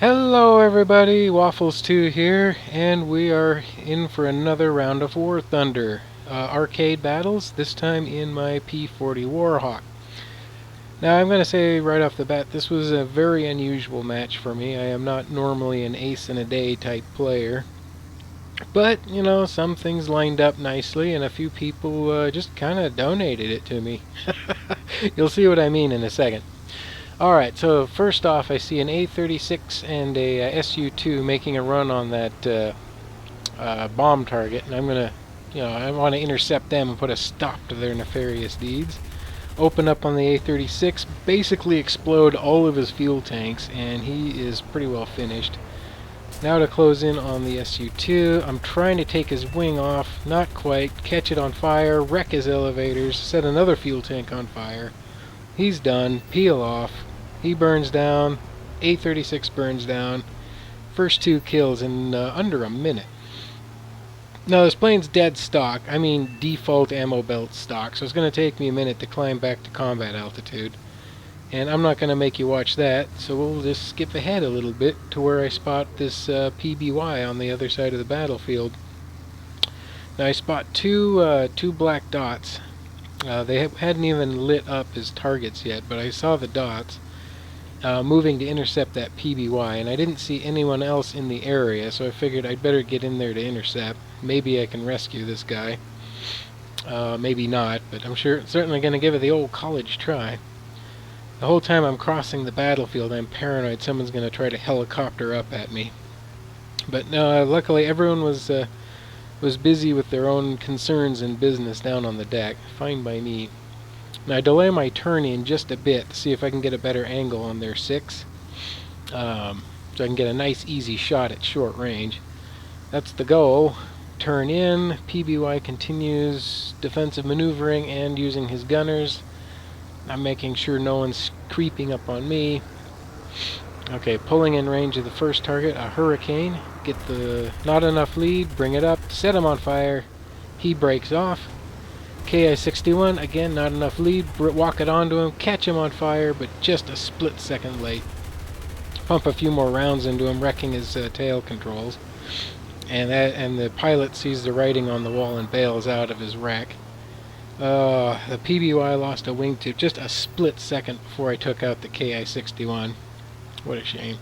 Hello everybody, Waffles2 here, and we are in for another round of Warthunder. Arcade battles, this time in my P-40 Warhawk. Now I'm going to say right off the bat, this was a very unusual match for me. I am not normally an ace-in-a-day type player. But, you know, some things lined up nicely, and a few people just kind of donated it to me. You'll see what I mean in a second. Alright, so first off I see an A-36 and a Su-2 making a run on that bomb target, and I'm gonna, I want to intercept them and put a stop to their nefarious deeds. Open up on the A-36, basically explode all of his fuel tanks, and he is pretty well finished. Now to close in on the Su-2, I'm trying to take his wing off, not quite, catch it on fire, wreck his elevators, set another fuel tank on fire. He's done, peel off. He burns down, A-36 burns down. First two kills in under a minute. Now this plane's dead stock, I mean default ammo belt stock, so it's going to take me a minute to climb back to combat altitude. And I'm not going to make you watch that, so we'll just skip ahead a little bit to where I spot this PBY on the other side of the battlefield. Now I spot two black dots. They hadn't even lit up as targets yet, but I saw the dots moving to intercept that PBY, and I didn't see anyone else in the area, so I figured I'd better get in there to intercept. Maybe I can rescue this guy. Maybe not, but I'm certainly going to give it the old college try. The whole time I'm crossing the battlefield, I'm paranoid someone's going to try to helicopter up at me. But no, luckily everyone was busy with their own concerns and business down on the deck. Fine by me. Now I delay my turn in just a bit to see if I can get a better angle on their 6. So I can get a nice easy shot at short range. That's the goal. Turn in, PBY continues defensive maneuvering and using his gunners. I'm making sure no one's creeping up on me. Okay, pulling in range of the first target, a Hurricane. Get the not enough lead, bring it up, set him on fire. He breaks off. Ki-61, again, not enough lead, walk it onto him, catch him on fire, but just a split second late. Pump a few more rounds into him, wrecking his tail controls. And the pilot sees the writing on the wall and bails out of his wreck. The PBY lost a wingtip just a split second before I took out the Ki-61. What a shame.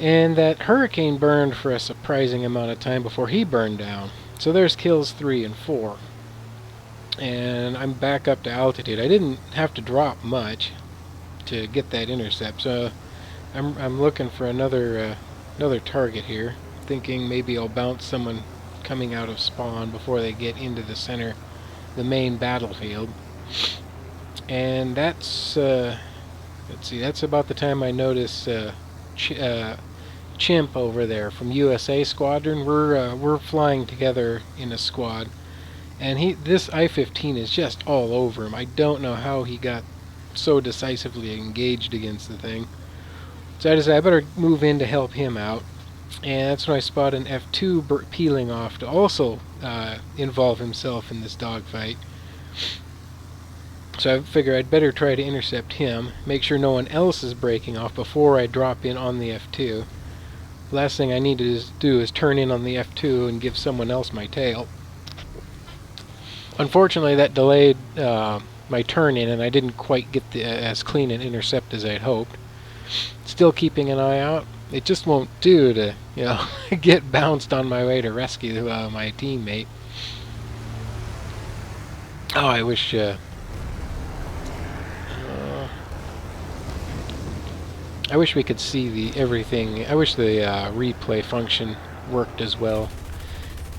And that Hurricane burned for a surprising amount of time before he burned down. So there's kills 3 and 4. And I'm back up to altitude. I didn't have to drop much to get that intercept, so I'm looking for another target here, thinking maybe I'll bounce someone coming out of spawn before they get into the center, the main battlefield. And that's let's see, that's about the time I notice Chimp over there from USA Squadron. We're flying together in a squad. And this I-15 is just all over him. I don't know how he got so decisively engaged against the thing. So I decided I better move in to help him out. And that's when I spot an F-2 peeling off to also involve himself in this dogfight. So I figure I'd better try to intercept him, make sure no one else is breaking off before I drop in on the F-2. Last thing I need to do is turn in on the F-2 and give someone else my tail. Unfortunately, that delayed my turn in, and I didn't quite get as clean an intercept as I'd hoped. Still keeping an eye out. It just won't do to, get bounced on my way to rescue my teammate. Oh, I wish. I wish we could see everything. I wish the replay function worked as well.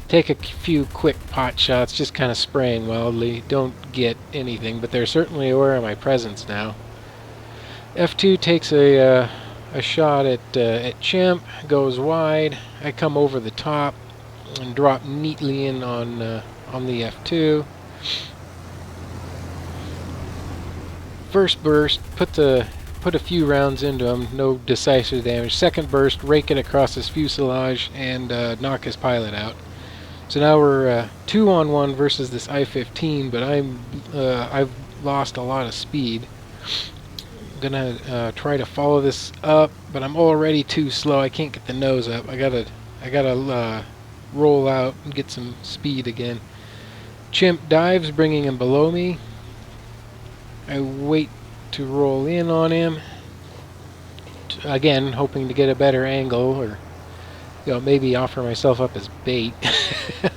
Take a few quick pot shots, just kind of spraying wildly. Don't get anything, but they're certainly aware of my presence now. F2 takes a shot at Chimp, goes wide. I come over the top and drop neatly in on the F2. First burst, put a few rounds into him, no decisive damage. Second burst, rake it across his fuselage and knock his pilot out. So now we're 2-on-1 versus this I-15, but I've lost a lot of speed. gonna try to follow this up, but I'm already too slow. I can't get the nose up. I gotta roll out and get some speed again. Chimp dives, bringing him below me. I wait to roll in on him. Again, hoping to get a better angle, or maybe offer myself up as bait.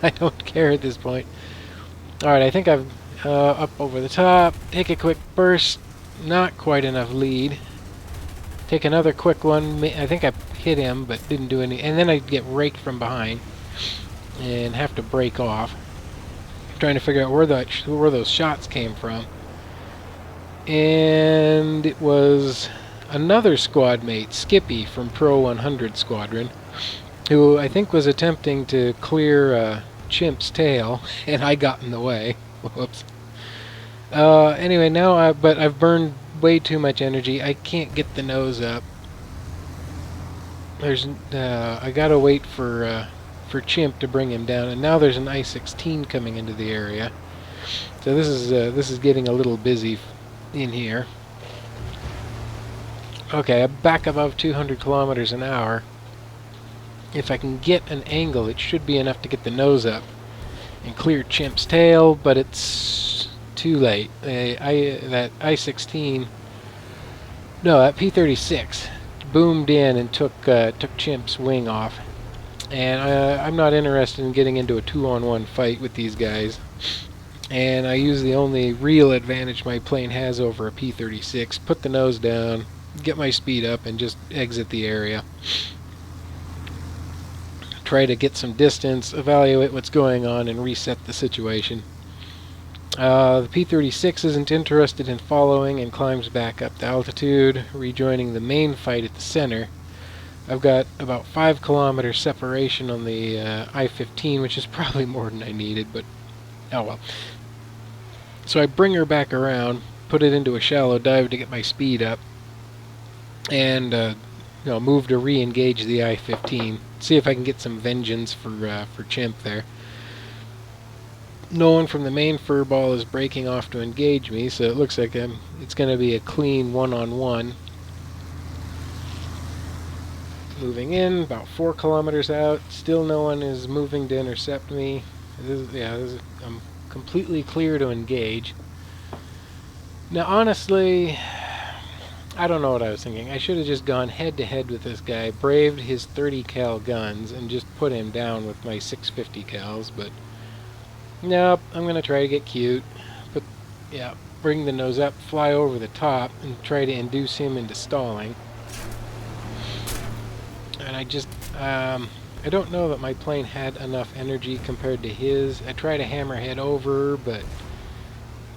I don't care at this point. Alright, I think I've up over the top. Take a quick burst. Not quite enough lead. Take another quick one. I think I hit him, but didn't do any. And then I get raked from behind and have to break off. I'm trying to figure out where those shots came from. And it was another squad mate, Skippy from Pro 100 Squadron, who I think was attempting to clear Chimp's tail, and I got in the way. Whoops. Anyway, but I've burned way too much energy. I can't get the nose up. I gotta wait for Chimp to bring him down, and now there's an I-16 coming into the area. So this is getting a little busy in here. Okay, I'm back above 200 kilometers an hour. If I can get an angle, it should be enough to get the nose up and clear Chimp's tail, but it's too late. That I-16, no, that P-36 boomed in and took Chimp's wing off. And I'm not interested in getting into a 2-on-1 fight with these guys. And I use the only real advantage my plane has over a P-36, put the nose down, get my speed up, and just exit the area. Try to get some distance, evaluate what's going on, and reset the situation. The P-36 isn't interested in following and climbs back up to altitude, rejoining the main fight at the center. I've got about 5 kilometer separation on the I-15, which is probably more than I needed, but oh well. So I bring her back around, put it into a shallow dive to get my speed up, and move to re-engage the I-15. See if I can get some vengeance for Chimp there. No one from the main furball is breaking off to engage me, so it looks like it's going to be a clean one-on-one. Moving in, about 4 kilometers out. Still no one is moving to intercept me. I'm completely clear to engage. Now, honestly, I don't know what I was thinking. I should have just gone head-to-head with this guy, braved his 30 cal guns, and just put him down with my 650 cals, but nope, I'm going to try to get cute. Bring the nose up, fly over the top, and try to induce him into stalling. And I don't know that my plane had enough energy compared to his. I tried to hammerhead over, but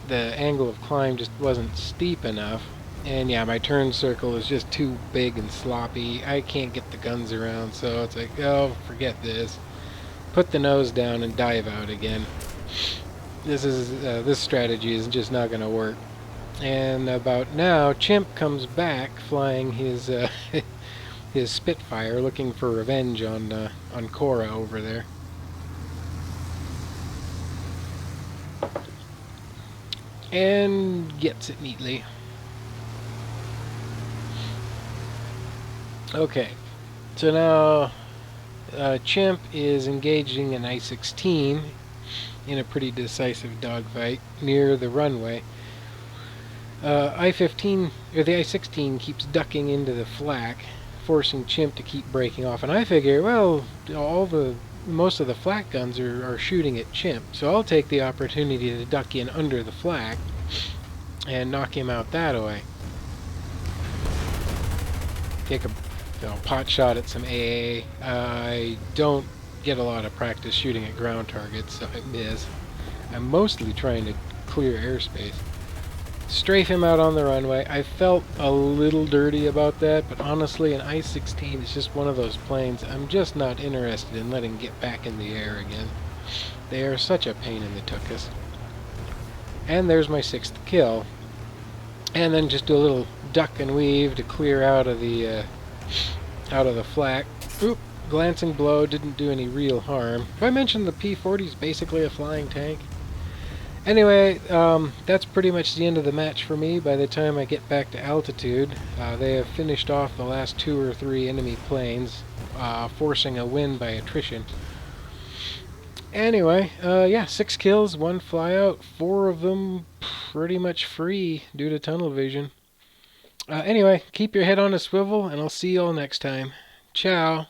the angle of climb just wasn't steep enough. And yeah, my turn circle is just too big and sloppy. I can't get the guns around, so it's like, oh, forget this. Put the nose down and dive out again. This strategy is just not going to work. And about now, Chimp comes back flying his his Spitfire, looking for revenge on Cora over there. And gets it neatly. Okay, so now Chimp is engaging an I-16 in a pretty decisive dogfight near the runway. I-15 or the I-16 keeps ducking into the flak, forcing Chimp to keep breaking off. And I figure, well, most of the flak guns are shooting at Chimp, so I'll take the opportunity to duck in under the flak and knock him out that way. Take a pot shot at some AA. I don't get a lot of practice shooting at ground targets, so I miss. I'm mostly trying to clear airspace. Strafe him out on the runway. I felt a little dirty about that, but honestly, an I-16 is just one of those planes I'm just not interested in letting get back in the air again. They are such a pain in the tuchus. And there's my 6th kill. And then just do a little duck and weave to clear out of the flak. Oop, glancing blow, didn't do any real harm. Have I mentioned the P-40 is basically a flying tank? Anyway, that's pretty much the end of the match for me. By the time I get back to altitude, they have finished off the last 2 or 3 enemy planes, forcing a win by attrition. Anyway, yeah, 6 kills, 1 flyout, 4 of them pretty much free due to tunnel vision. Anyway, keep your head on a swivel, and I'll see you all next time. Ciao.